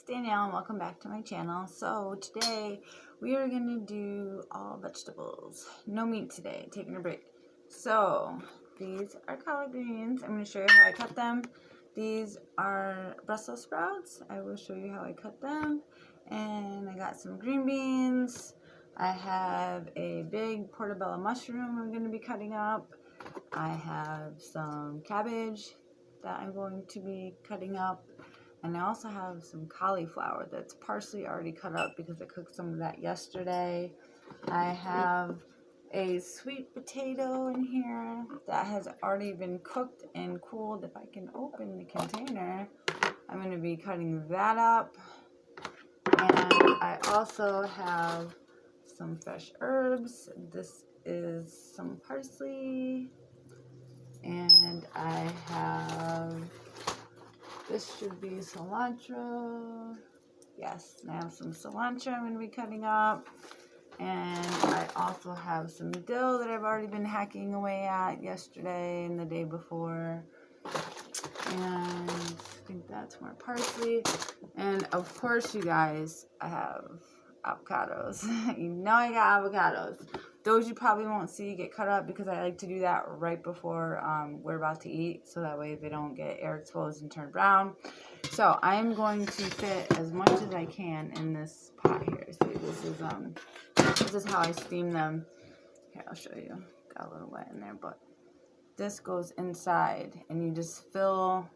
Danielle and welcome back to my channel. So today we are going to do all vegetables. No meat today, taking a break. So these are collard greens. I'm going to show you how I cut them. These are Brussels sprouts. I will show you how I cut them. And I got some green beans. I have a big portobello mushroom I'm going to be cutting up. I have some cabbage that I'm going to be cutting up. And I also have some cauliflower that's partially already cut up because I cooked some of that yesterday. I have a sweet potato in here that has already been cooked and cooled. If I can open the container, I'm going to be cutting that up. And I also have some fresh herbs. This is some parsley. And I have... this should be cilantro. Yes, and I have some cilantro I'm going to be cutting up. And I also have some dill that I've already been hacking away at yesterday and the day before. And I think that's more parsley. And of course, you guys, I have avocados. You know I got avocados. Those you probably won't see get cut up because I like to do that right before we're about to eat, so that way they don't get air exposed and turn brown. So I am going to fit as much as I can in this pot here. See, this is how I steam them. Here, I'll show you. Got a little wet in there, but this goes inside, and you just fill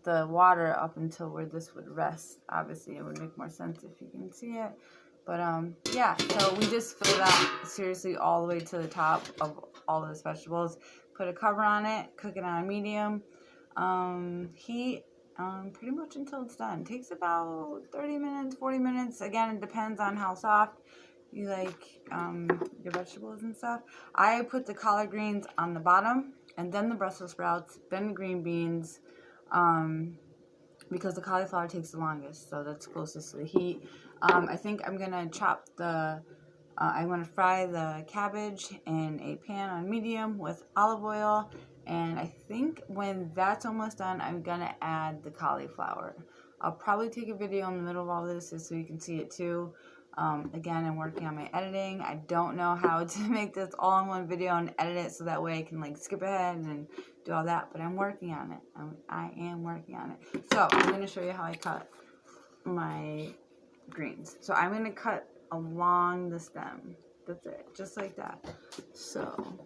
the water up until where this would rest. Obviously, it would make more sense if you can see it. But, yeah, so we just fill that seriously all the way to the top of all those vegetables. Put a cover on it, cook it on medium heat, pretty much until it's done. It takes about 30 minutes, 40 minutes. Again, it depends on how soft you like your vegetables and stuff. I put the collard greens on the bottom, and then the Brussels sprouts, then the green beans, because the cauliflower takes the longest, so that's closest to the heat. I think I'm going to chop I'm going to fry the cabbage in a pan on medium with olive oil, and I think when that's almost done, I'm going to add the cauliflower. I'll probably take a video in the middle of all this so you can see it too. Again, I'm working on my editing. I don't know how to make this all in one video and edit it so that way I can like skip ahead and do all that, but I'm working on it. I am working on it. So I'm going to show you how I cut my greens. So I'm going to cut along the stem. That's it. Just like that. So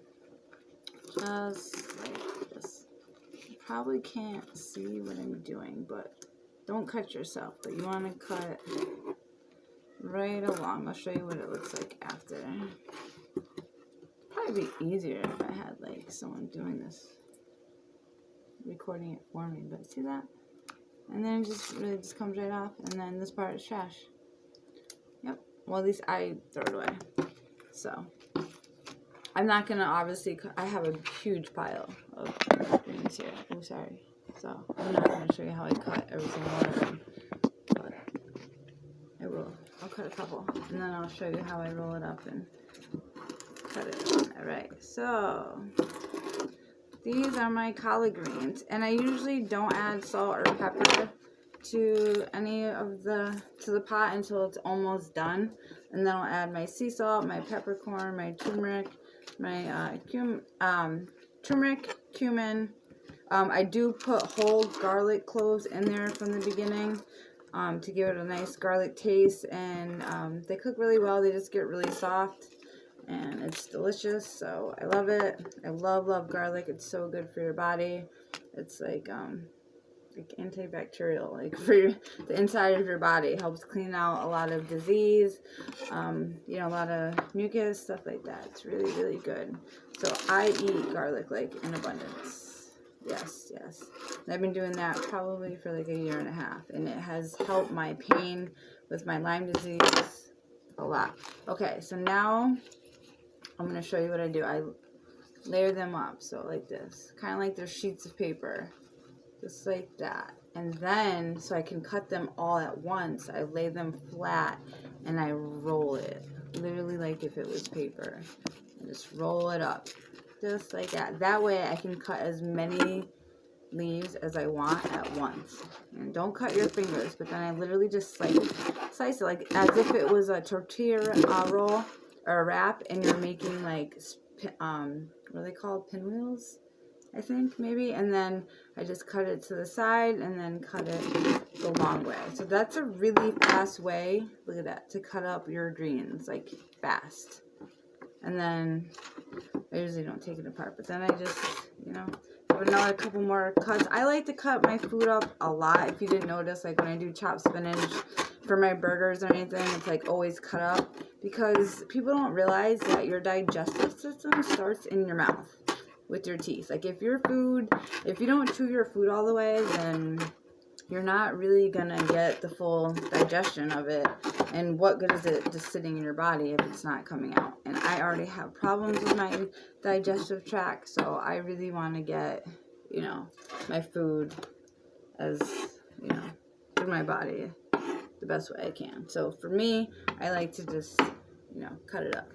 just like this. You probably can't see what I'm doing, but don't cut yourself. But you want to cut right along. I'll show you what it looks like after. Probably be easier if I had like someone doing this, recording it for me. But see that? And then it just really just comes right off. And then this part is trash. Yep. Well, at least I throw it away. So I'm not gonna obviously. I have a huge pile of greens here. Oh, sorry. So I'm not gonna show you how I cut every single one of them, but I will. I'll cut a couple, and then I'll show you how I roll it up and cut it on. Alright, so these are my collard greens, and I usually don't add salt or pepper to any of the pot until it's almost done, and then I'll add my sea salt, my peppercorn, my turmeric, my turmeric, cumin. I do put whole garlic cloves in there from the beginning. To give it a nice garlic taste, and they cook really well. They just get really soft, and it's delicious, so I love it. I love garlic. It's so good for your body. It's like antibacterial, like for the inside of your body. It helps clean out a lot of disease, you know, a lot of mucus, stuff like that. It's really, really good. So I eat garlic like in abundance. Yes. And I've been doing that probably for like a year and a half, and it has helped my pain with my Lyme disease a lot. Okay, so now I'm going to show you what I do. I layer them up, so like this, kind of like they're sheets of paper, just like that. And then, so I can cut them all at once, I lay them flat and I roll it, literally like if it was paper. And just roll it up. Just like that. That way I can cut as many leaves as I want at once. And don't cut your fingers, but then I literally just slice it like as if it was a tortilla roll or a wrap, and you're making like what are they called, pinwheels, I think, maybe. And then I just cut it to the side and then cut it the long way. So that's a really fast way, look at that, to cut up your greens, like fast. And then I usually don't take it apart, but then I just, you know, have another couple more cuts. I like to cut my food up a lot. If you didn't notice, like when I do chopped spinach for my burgers or anything, it's like always cut up, because people don't realize that your digestive system starts in your mouth with your teeth. Like if you don't chew your food all the way, then you're not really gonna get the full digestion of it. And what good is it just sitting in your body if it's not coming out? And I already have problems with my digestive tract, so I really want to get, you know, my food as, you know, through my body the best way I can. So for me, I like to just, you know, cut it up.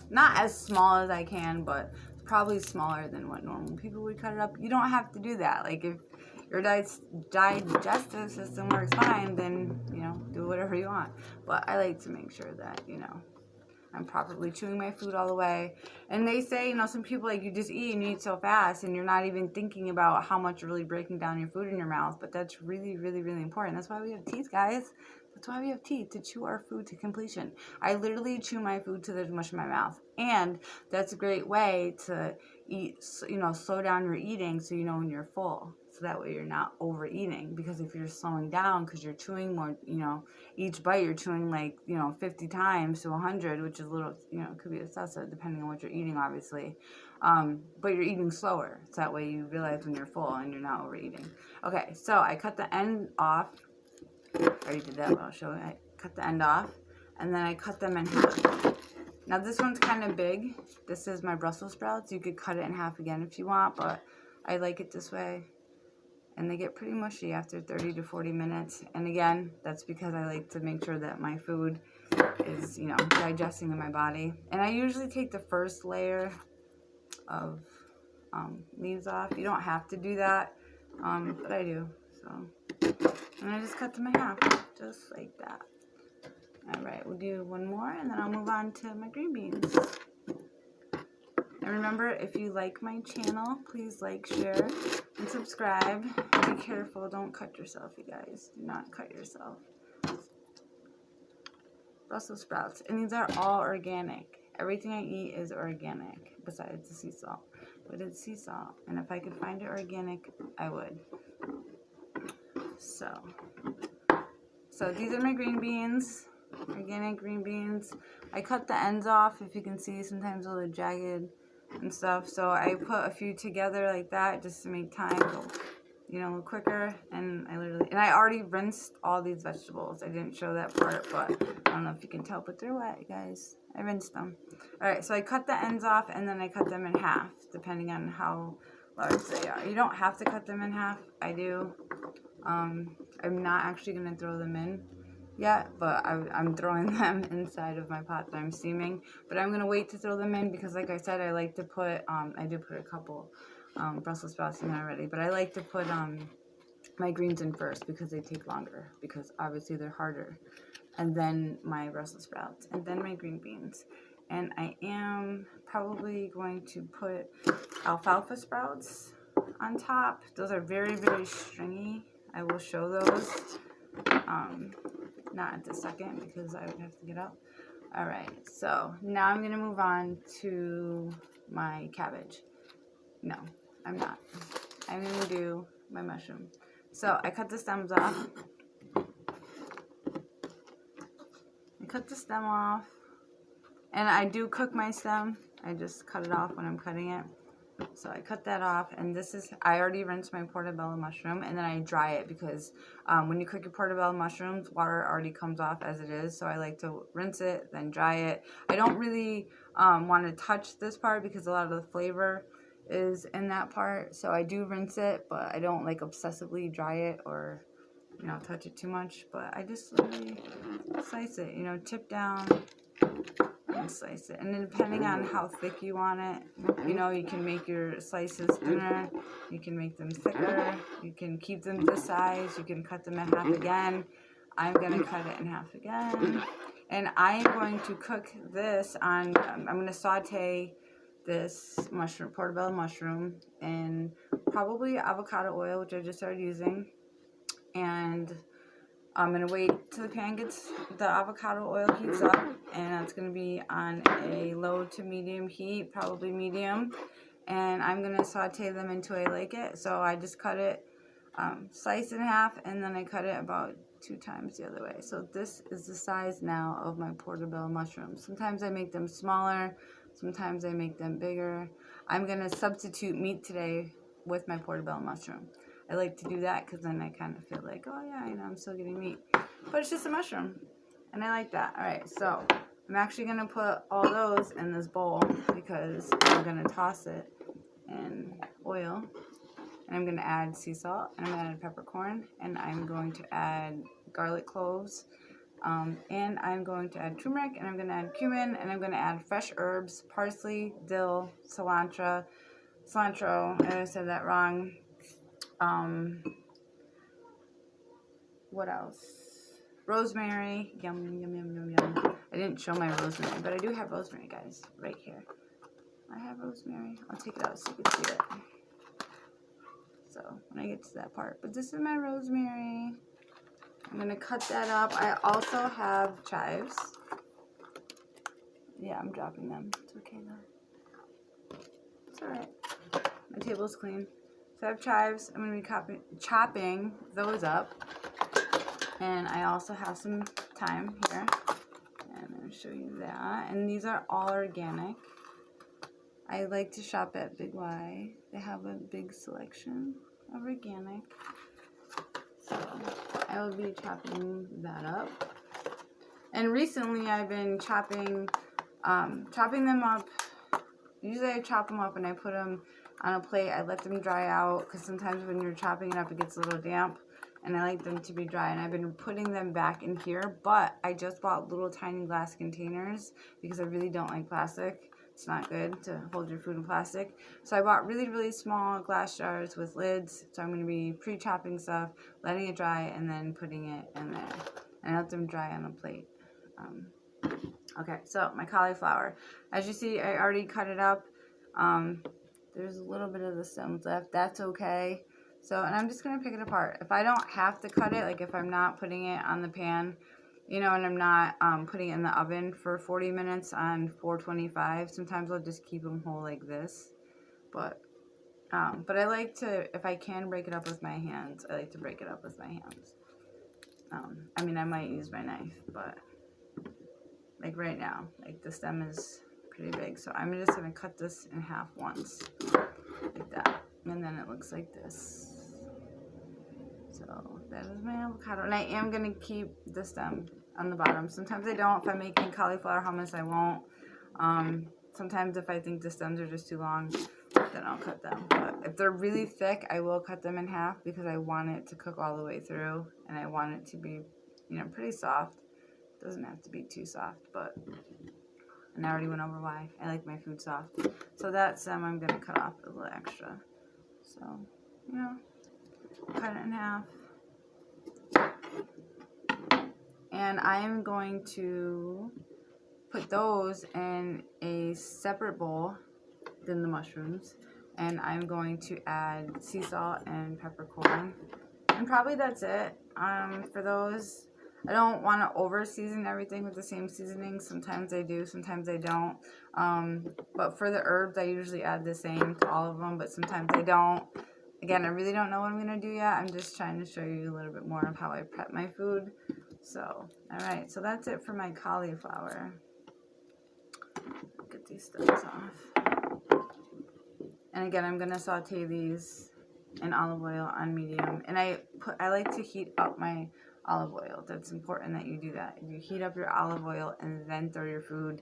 Not as small as I can, but probably smaller than what normal people would cut it up. You don't have to do that. Like if your digestive system works fine, then, you know, do whatever you want. But I like to make sure that, you know, I'm properly chewing my food all the way. And they say, you know, some people, like, you just eat and you eat so fast and you're not even thinking about how much you're really breaking down your food in your mouth. But that's really, really, really important. That's why we have teeth, guys. That's why we have teeth, to chew our food to completion. I literally chew my food to there's mush in my mouth. And that's a great way to eat, you know, slow down your eating so you know when you're full. So that way you're not overeating. Because if you're slowing down because you're chewing more, you know, each bite you're chewing like, you know, 50 times to 100, which is a little, you know, could be excessive depending on what you're eating, obviously. But you're eating slower. So that way you realize when you're full and you're not overeating. Okay, so I cut the end off. I already did that, but I'll show you. I cut the end off, and then I cut them in half. Now this one's kind of big. This is my Brussels sprouts. You could cut it in half again if you want, but I like it this way. And they get pretty mushy after 30 to 40 minutes. And again, that's because I like to make sure that my food is, you know, digesting in my body. And I usually take the first layer of leaves off. You don't have to do that, but I do. So, and I just cut them in half, just like that. Alright, we'll do one more, and then I'll move on to my green beans. And remember, if you like my channel, please like, share, and subscribe. Be careful, don't cut yourself, you guys. Do not cut yourself. Brussels sprouts, and these are all organic. Everything I eat is organic, besides the sea salt. But it's sea salt, and if I could find it organic, I would. So these are my green beans, organic green beans. I cut the ends off, if you can see, sometimes a little jagged and stuff. So I put a few together like that just to make time go, you know, a little quicker. And I already rinsed all these vegetables. I didn't show that part, but I don't know if you can tell, but they're wet, you guys. I rinsed them. Alright, so I cut the ends off and then I cut them in half, depending on how large they are. You don't have to cut them in half. I do. I'm not actually going to throw them in yet, but I'm throwing them inside of my pot that I'm steaming. But I'm going to wait to throw them in because, like I said, I like to put, I did put a couple Brussels sprouts in already, but I like to put my greens in first because they take longer, because obviously they're harder. And then my Brussels sprouts, and then my green beans. And I am probably going to put alfalfa sprouts on top. Those are very, very stringy. I will show those. Not at this second because I would have to get up. Alright, so now I'm going to move on to my cabbage. No, I'm not. I'm going to do my mushroom. So I cut the stems off. Cut the stem off, and I do cook my stem. I just cut it off when I'm cutting it. So I cut that off, and this is, I already rinsed my portobello mushroom, and then I dry it because when you cook your portobello mushrooms, water already comes off as it is. So I like to rinse it, then dry it. I don't really want to touch this part because a lot of the flavor is in that part. So I do rinse it, but I don't like obsessively dry it or, you know, touch it too much. But I just literally slice it, you know, tip down and slice it. And then depending on how thick you want it, you know, you can make your slices thinner, you can make them thicker, you can keep them this size, you can cut them in half again. I'm going to cut it in half again. And I am going to cook this on, I'm going to saute this mushroom, portobello mushroom, in probably avocado oil, which I just started using. And I'm going to wait till the avocado oil heats up, and it's going to be on a low to medium heat, probably medium. And I'm going to saute them until I like it. So I just cut it, slice in half, and then I cut it about 2 times the other way. So this is the size now of my portobello mushrooms. Sometimes I make them smaller, sometimes I make them bigger. I'm going to substitute meat today with my portobello mushroom. I like to do that because then I kind of feel like, oh yeah, you know, I'm still getting meat. But it's just a mushroom, and I like that. Alright, so I'm actually going to put all those in this bowl because I'm going to toss it in oil. And I'm going to add sea salt, and I'm going to add peppercorn, and I'm going to add garlic cloves, and I'm going to add turmeric, and I'm going to add cumin, and I'm going to add fresh herbs, parsley, dill, cilantro, I said that wrong. What else? Rosemary. Yum, yum, yum, yum, yum. I didn't show my rosemary, but I do have rosemary, guys, right here. I have rosemary. I'll take it out so you can see it. So when I get to that part. But this is my rosemary. I'm going to cut that up. I also have chives. Yeah, I'm dropping them. It's okay though. It's alright. My table's clean. So I have chives. I'm going to be chopping those up. And I also have some thyme here. And I'm going to show you that. And these are all organic. I like to shop at Big Y. They have a big selection of organic. So I will be chopping that up. And recently I've been chopping them up. Usually I chop them up and I put them on a plate. I let them dry out because sometimes when you're chopping it up it gets a little damp. And I like them to be dry. And I've been putting them back in here. But I just bought little tiny glass containers because I really don't like plastic. It's not good to hold your food in plastic. So I bought really, really small glass jars with lids. So I'm going to be pre-chopping stuff, letting it dry, and then putting it in there. And I let them dry on a plate. Okay, so my cauliflower. As you see, I already cut it up. There's a little bit of the stems left. That's okay. So, and I'm just going to pick it apart. If I don't have to cut it, like if I'm not putting it on the pan, you know, and I'm not putting it in the oven for 40 minutes on 425, sometimes I'll just keep them whole like this. But I like to, if I can break it up with my hands, I like to break it up with my hands. I mean, I might use my knife, but like right now, like the stem is pretty big. So I'm just going to cut this in half once, like that. And then it looks like this. So that is my avocado. And I am going to keep the stem on the bottom. Sometimes I don't. If I'm making cauliflower hummus, I won't. Sometimes if I think the stems are just too long, then I'll cut them. But if they're really thick, I will cut them in half because I want it to cook all the way through. And I want it to be, you know, pretty soft. It doesn't have to be too soft, but... And I already went over why I like my food soft. So that stem I'm going to cut off a little extra. So, you know, cut it in half. And I am going to put those in a separate bowl than the mushrooms. And I'm going to add sea salt and peppercorn. And probably that's it. For those, I don't want to over season everything with the same seasoning. Sometimes I do, sometimes I don't. But for the herbs, I usually add the same to all of them, but sometimes I don't. Again, I really don't know what I'm going to do yet. I'm just trying to show you a little bit more of how I prep my food. So, alright, so that's it for my cauliflower. Get these stems off. And again, I'm going to saute these in olive oil on medium. And I like to heat up my olive oil. That's important that you do that. You heat up your olive oil and then throw your food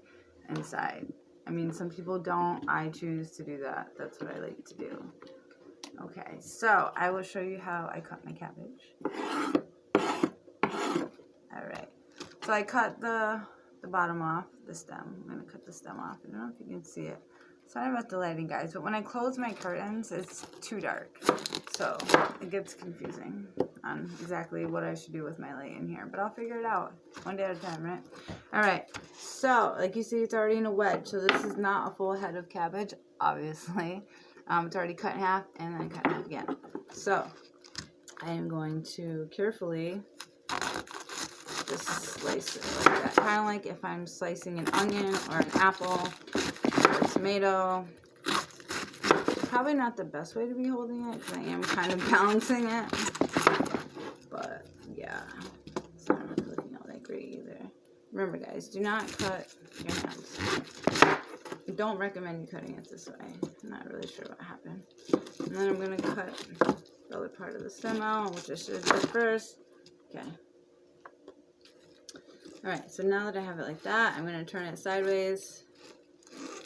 inside. I mean, some people don't. I choose to do that. That's what I like to do. Okay, so I will show you how I cut my cabbage. Alright, so I cut the the bottom off, the stem. I'm going to cut the stem off. I don't know if you can see it. Sorry about the lighting, guys, but when I close my curtains, it's too dark. So it gets confusing on exactly what I should do with my light in here. But I'll figure it out one day at a time, right? All right. So, like you see, it's already in a wedge. So this is not a full head of cabbage, obviously. It's already cut in half and then cut in half again. So I am going to carefully just slice it like that. Kind of like if I'm slicing an onion or an apple or a tomato. Probably not the best way to be holding it because I am kind of balancing it. But yeah, it's not really looking all that great either. Remember, guys, do not cut your hands. I don't recommend you cutting it this way. I'm not really sure what happened. And then I'm going to cut the other part of the stem out, which I should have done first. Okay. Alright, so now that I have it like that, I'm going to turn it sideways.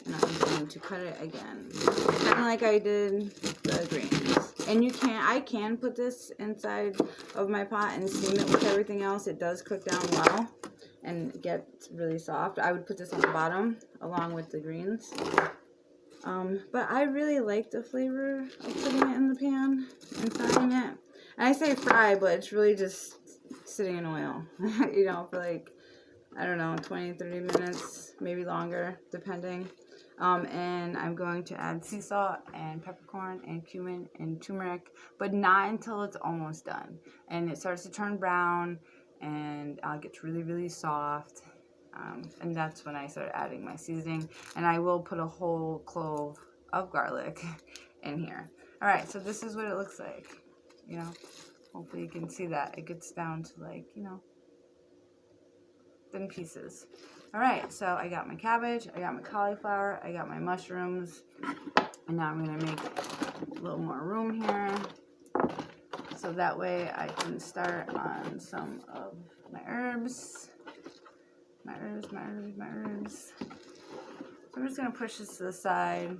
And I'm going to cut it again. Kind of like I did the greens. And I can put this inside of my pot and steam it with everything else. It does cook down well and get really soft. I would put this on the bottom along with the greens. But I really like the flavor of putting it in the pan and frying it. And I say fry, but it's really just sitting in oil, you know, for like, I don't know, 20, 30 minutes, maybe longer, depending. And I'm going to add sea salt and peppercorn and cumin and turmeric, but not until it's almost done. And it starts to turn brown and it gets really, really soft. And that's when I start adding my seasoning. And I will put a whole clove of garlic in here. All right, so this is what it looks like. You know, hopefully you can see that. It gets down to like, you know, thin pieces. All right, so I got my cabbage, I got my cauliflower, I got my mushrooms, and now I'm going to make a little more room here, so that way I can start on some of my herbs. My herbs. So I'm just going to push this to the side.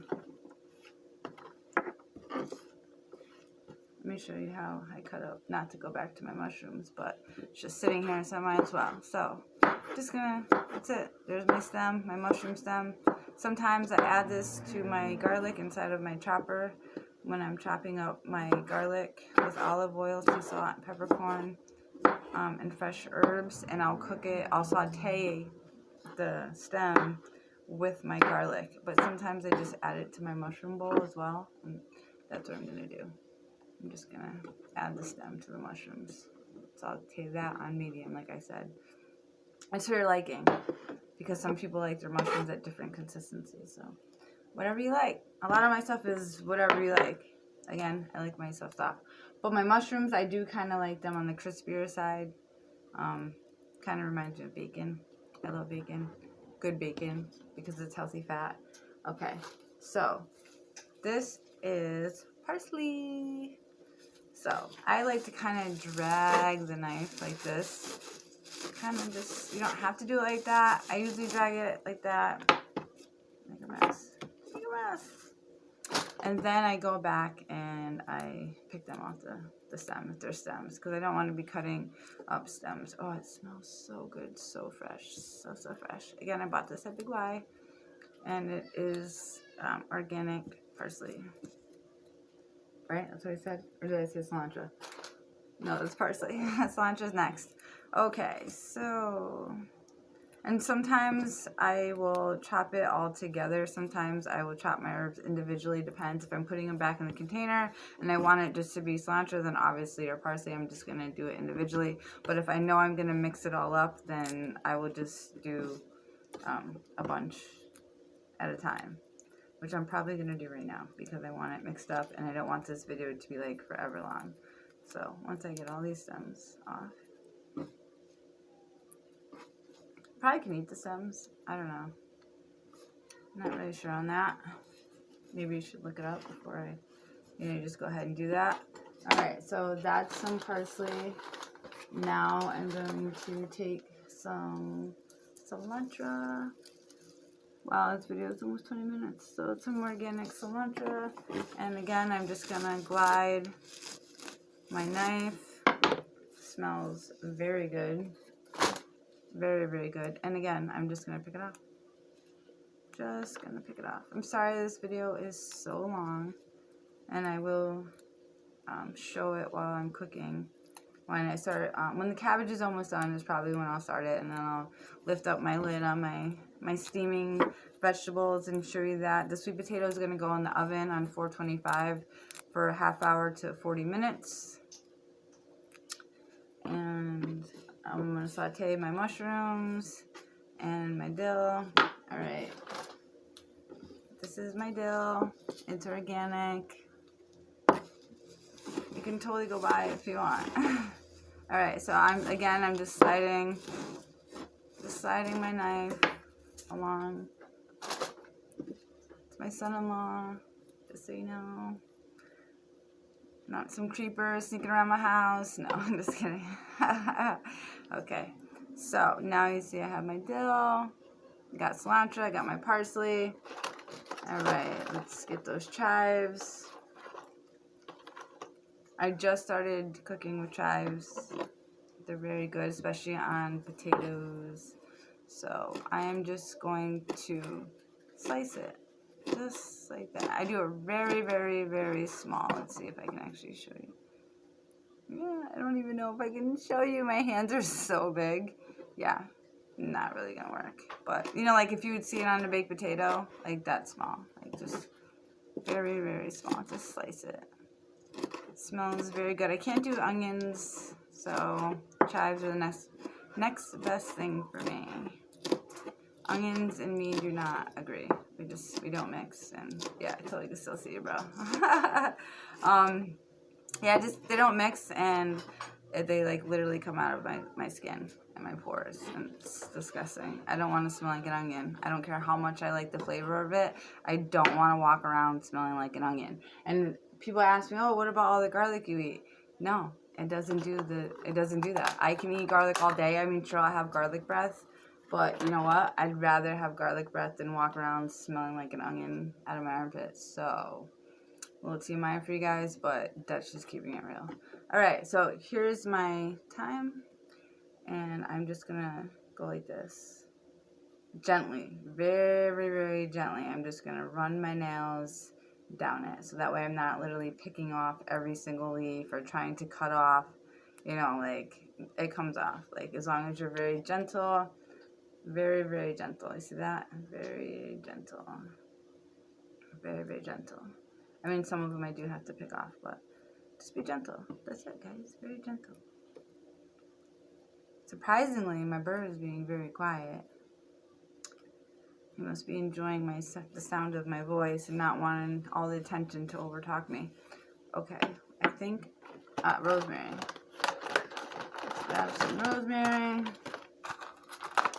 Let me show you how I cut up, not to go back to my mushrooms, but it's just sitting here, so I might as well. So, just gonna, that's it. There's my stem, my mushroom stem. Sometimes I add this to my garlic inside of my chopper when I'm chopping up my garlic with olive oil, sea salt, and peppercorn, and fresh herbs, and I'll cook it. I'll saute the stem with my garlic, but sometimes I just add it to my mushroom bowl as well, and that's what I'm gonna do. I'm just going to add the stem to the mushrooms. Saute that on medium, like I said. It's for your liking, because some people like their mushrooms at different consistencies. So, whatever you like. A lot of my stuff is whatever you like. Again, I like my stuff soft. But my mushrooms, I do kind of like them on the crispier side. Kind of reminds me of bacon. I love bacon. Good bacon, because it's healthy fat. Okay, so this is parsley. So, I like to kind of drag the knife like this. Kind of just, you don't have to do it like that. I usually drag it like that. Make a mess. Make a mess. And then I go back and I pick them off the stem, if they're stems. Because I don't want to be cutting up stems. Oh, it smells so good. So fresh. So fresh. Again, I bought this at Big Y. And it is organic parsley. Right? That's what I said? Or did I say cilantro? No, that's parsley. Cilantro's next. Okay, so... And sometimes I will chop it all together. Sometimes I will chop my herbs individually. Depends. If I'm putting them back in the container and I want it just to be cilantro, then obviously, or parsley, I'm just going to do it individually. But if I know I'm going to mix it all up, then I will just do a bunch at a time. Which I'm probably going to do right now because I want it mixed up and I don't want this video to be like forever long. So once I get all these stems off, probably can eat the stems. I don't know. I'm not really sure on that. Maybe you should look it up before I, just go ahead and do that. Alright, so that's some parsley. Now I'm going to take some cilantro. Wow, this video is almost 20 minutes. So it's some organic cilantro. And again, I'm just going to glide my knife. Smells very good. Very, very good. And again, I'm just going to pick it off. Just going to pick it off. I'm sorry this video is so long. And I will show it while I'm cooking. When I start, when the cabbage is almost done is probably when I'll start it. And then I'll lift up my lid on my steaming vegetables and show you that. The sweet potato is going to go in the oven on 425 for a half hour to 40 minutes. And I'm going to saute my mushrooms and my dill. Alright. This is my dill. It's organic. You can totally go buy it if you want. Alright, so I'm just sliding my knife along. It's my son-in-law, just so you know. Not some creepers sneaking around my house. No, I'm just kidding. Okay, so now you see I have my dill. I got cilantro, I got my parsley. Alright, let's get those chives. I just started cooking with chives. They're very good, especially on potatoes. So I am just going to slice it. Just like that. I do it very, very, very small. Let's see if I can actually show you. Yeah, I don't even know if I can show you. My hands are so big. Yeah, not really gonna work. But, you know, like if you would see it on a baked potato, like that small. Like just very, very small. Just slice it. It smells very good. I can't do onions, so chives are the next best thing for me. Onions and me do not agree. We don't mix, and yeah, I totally can still see you, bro. Yeah, they don't mix, and they like literally come out of my skin and my pores, and it's disgusting. I don't want to smell like an onion. I don't care how much I like the flavor of it. I don't want to walk around smelling like an onion. And people ask me, oh, what about all the garlic you eat? No, it doesn't do that. I can eat garlic all day. I mean, sure, I'll have garlic breath. But you know what? I'd rather have garlic breath than walk around smelling like an onion out of my armpits. So, a little TMI for you guys, but that's just keeping it real. Alright, so here's my time. And I'm just going to go like this. Gently. Very, very gently. I'm just going to run my nails down it. So that way I'm not literally picking off every single leaf or trying to cut off. You know, like, it comes off. Like, as long as you're very gentle. Very, very gentle. You see that? Very gentle. Very, very gentle. I mean, some of them I do have to pick off, but just be gentle. That's it, guys. Very gentle. Surprisingly, my bird is being very quiet. He must be enjoying the sound of my voice and not wanting all the attention to overtalk me. Okay, I think rosemary. Let's grab some rosemary.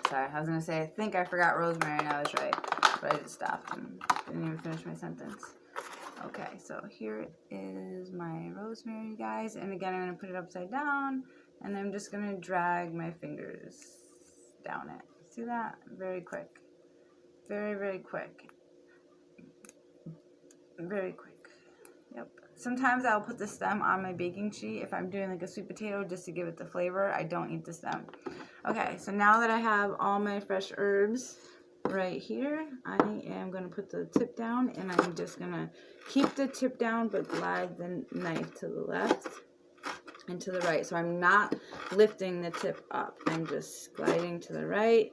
Sorry, I was going to say, I think I forgot rosemary, and I was right. But I just stopped and didn't even finish my sentence. Okay, so here is my rosemary, guys. And again, I'm going to put it upside down. And I'm just going to drag my fingers down it. See that? Very quick. Very, very quick. Very quick. Yep. Sometimes I'll put the stem on my baking sheet if I'm doing like a sweet potato just to give it the flavor. I don't eat the stem. Okay, so now that I have all my fresh herbs right here, I am going to put the tip down, and I'm just going to keep the tip down but glide the knife to the left and to the right. So I'm not lifting the tip up. I'm just gliding to the right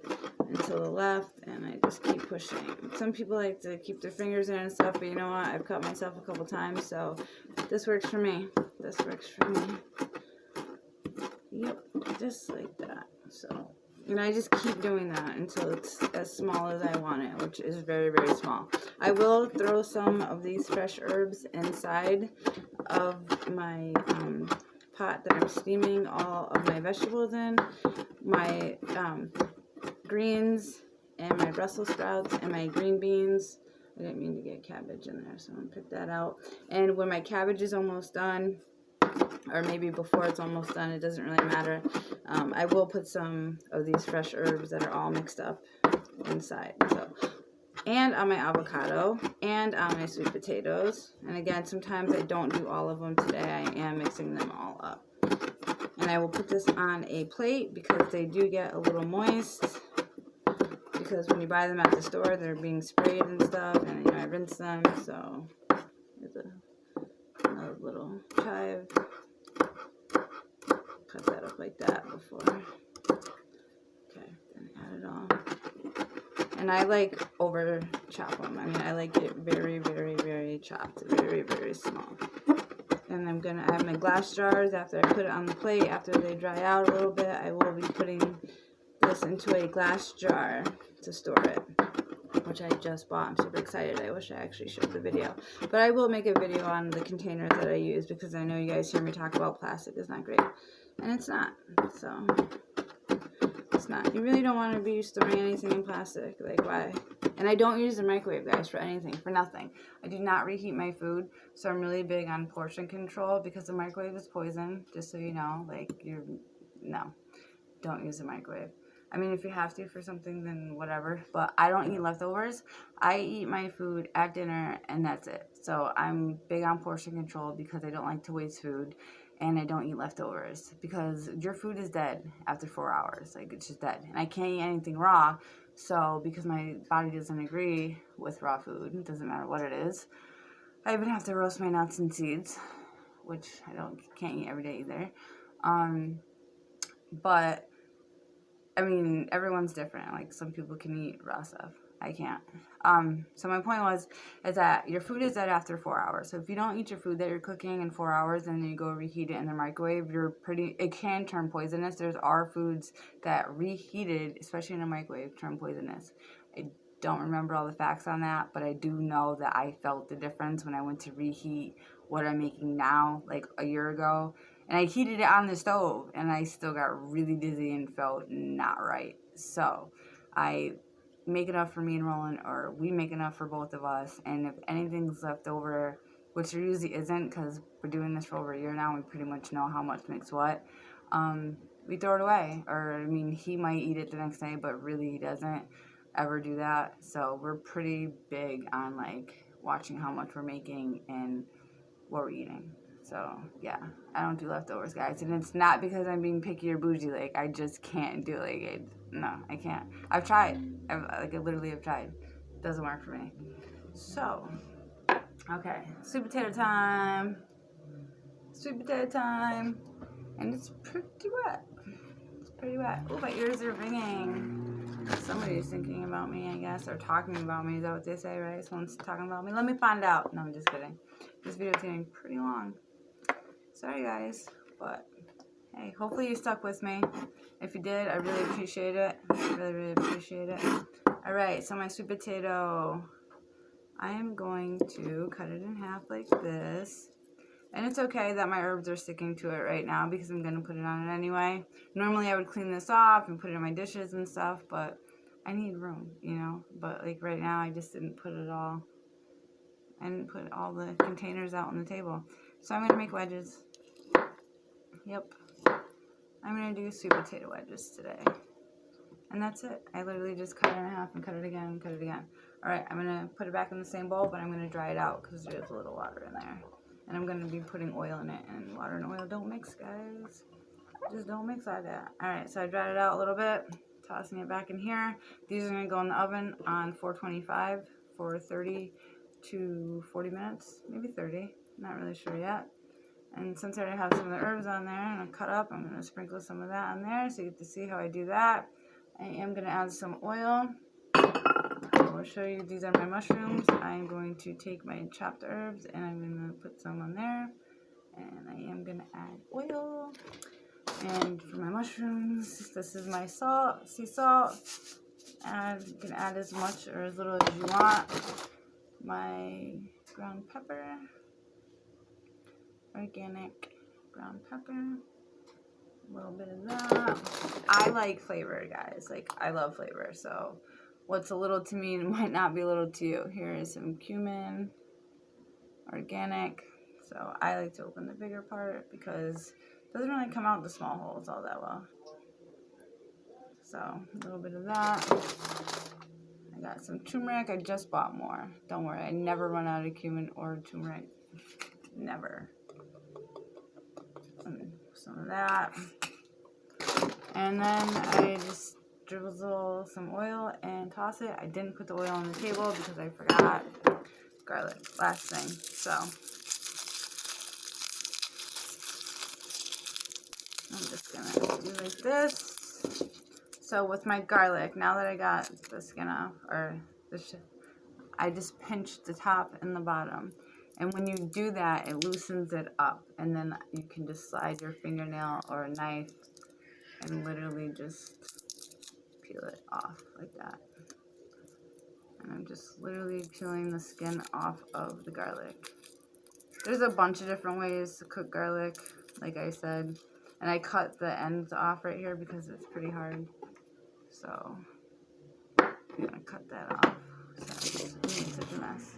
and to the left, and I just keep pushing. Some people like to keep their fingers in and stuff, but you know what? I've cut myself a couple times, so this works for me. This works for me. Yep, just like that. So, and I just keep doing that until it's as small as I want it, which is very, very small. I will throw some of these fresh herbs inside of my pot that I'm steaming all of my vegetables in. My greens and my Brussel sprouts and my green beans. I didn't mean to get cabbage in there, so I'm going to pick that out. And when my cabbage is almost done, or maybe before it's almost done, it doesn't really matter. I will put some of these fresh herbs that are all mixed up inside. So, and on my avocado, and on my sweet potatoes. And again, sometimes I don't do all of them today. I am mixing them all up. And I will put this on a plate because they do get a little moist. Because when you buy them at the store, they're being sprayed and stuff. And, I rinse them. So, here's another little chive. Cut that up like that before. Okay, then add it all. And I like over chop them. I like it very, very, very chopped. Very, very small. And I'm going to add my glass jars after I put it on the plate. After they dry out a little bit, I will be putting this into a glass jar to store it, which I just bought. I'm super excited. I wish I actually showed the video. But I will make a video on the containers that I use because I know you guys hear me talk about plastic is not great. And it's not. So, it's not. You really don't want to be storing anything in plastic. Like, why? And I don't use the microwave, guys, for anything, for nothing. I do not reheat my food, so I'm really big on portion control because the microwave is poison, just so you know. Like, no, don't use the microwave. If you have to for something, then whatever. But I don't eat leftovers. I eat my food at dinner, and that's it. So I'm big on portion control because I don't like to waste food. And I don't eat leftovers because your food is dead after 4 hours. Like, it's just dead. And I can't eat anything raw. So because my body doesn't agree with raw food, it doesn't matter what it is. I even have to roast my nuts and seeds, which I can't eat every day either. But everyone's different. Like, some people can eat raw stuff. I can't. So my point is that your food is dead after 4 hours. So if you don't eat your food that you're cooking in 4 hours and then you go reheat it in the microwave, it can turn poisonous. There are foods that reheated, especially in a microwave, turn poisonous. I don't remember all the facts on that, but I do know that I felt the difference when I went to reheat what I'm making now, like a year ago. And I heated it on the stove, and I still got really dizzy and felt not right. So I make enough for me and Roland, or we make enough for both of us. And if anything's left over, which there usually isn't because we're doing this for over a year now, we pretty much know how much makes what, we throw it away. Or, he might eat it the next day, but really he doesn't ever do that. So we're pretty big on, like, watching how much we're making and what we're eating. So, yeah, I don't do leftovers, guys. And it's not because I'm being picky or bougie. Like, I just can't do it. No, I can't. I've tried. I literally have tried. It doesn't work for me. So, okay. Sweet potato time. Sweet potato time. And it's pretty wet. It's pretty wet. Oh, my ears are ringing. Somebody's thinking about me, I guess, or talking about me. Is that what they say, right? Someone's talking about me. Let me find out. No, I'm just kidding. This video is getting pretty long. Sorry, guys, but hey, hopefully you stuck with me. If you did, I really appreciate it. Really, really appreciate it. All right, so my sweet potato, I am going to cut it in half like this. And it's okay that my herbs are sticking to it right now because I'm going to put it on it anyway. Normally I would clean this off and put it in my dishes and stuff, but I need room, But like right now I just didn't put it all. I didn't put all the containers out on the table. So I'm going to make wedges. Yep. I'm going to do sweet potato wedges today. And that's it. I literally just cut it in half and cut it again and cut it again. Alright, I'm going to put it back in the same bowl, but I'm going to dry it out because there's a little water in there. And I'm going to be putting oil in it. And water and oil don't mix, guys. Just don't mix like that. Alright, so I dried it out a little bit. Tossing it back in here. These are going to go in the oven on 425 for 30 to 40 minutes. Maybe 30. Not really sure yet. And since I already have some of the herbs on there and I cut up, I'm going to sprinkle some of that on there so you get to see how I do that. I am going to add some oil. I will show you, these are my mushrooms. I'm going to take my chopped herbs and I'm going to put some on there. And I am going to add oil. And for my mushrooms, this is my salt, sea salt. You can add as much or as little as you want. My ground pepper. Organic ground pepper, a little bit of that. I like flavor, guys. Like, I love flavor. So what's a little to me might not be a little to you. Here is some cumin, organic. So I like to open the bigger part because it doesn't really come out the small holes all that well. So a little bit of that. I got some turmeric. I just bought more. Don't worry. I never run out of cumin or turmeric. Never. some of that. And then I just drizzle some oil and toss it. I didn't put the oil on the table because I forgot. Garlic, last thing. So I'm just gonna do like this. So with my garlic, now that I got the skin off, or I just pinch the top and the bottom. And when you do that, it loosens it up. And then you can just slide your fingernail or a knife and literally just peel it off like that. And I'm just literally peeling the skin off of the garlic. There's a bunch of different ways to cook garlic, like I said. And I cut the ends off right here because it's pretty hard. So I'm gonna cut that off. So it makes such a mess.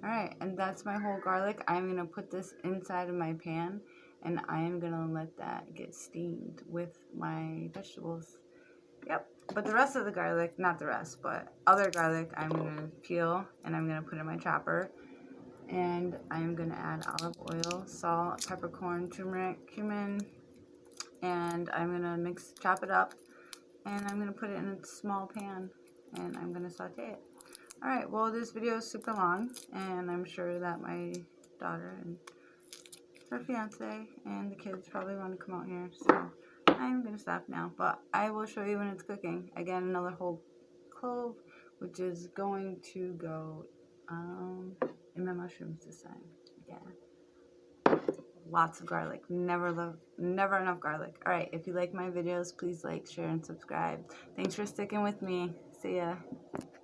Alright, and that's my whole garlic. I'm gonna put this inside of my pan and I am gonna let that get steamed with my vegetables. Yep, but the rest of the garlic, not the rest, but other garlic, I'm gonna peel and I'm gonna put in my chopper. And I'm gonna add olive oil, salt, peppercorn, turmeric, cumin, and I'm gonna chop it up, and I'm gonna put it in a small pan, and I'm gonna saute it. Alright, well this video is super long, and I'm sure that my daughter and her fiance and the kids probably want to come out here, so I'm gonna stop now, but I will show you when it's cooking. Again, another whole clove, which is going to go in my mushrooms this time. Yeah. Lots of garlic. Never enough garlic. Alright, if you like my videos, please like, share, and subscribe. Thanks for sticking with me. See ya.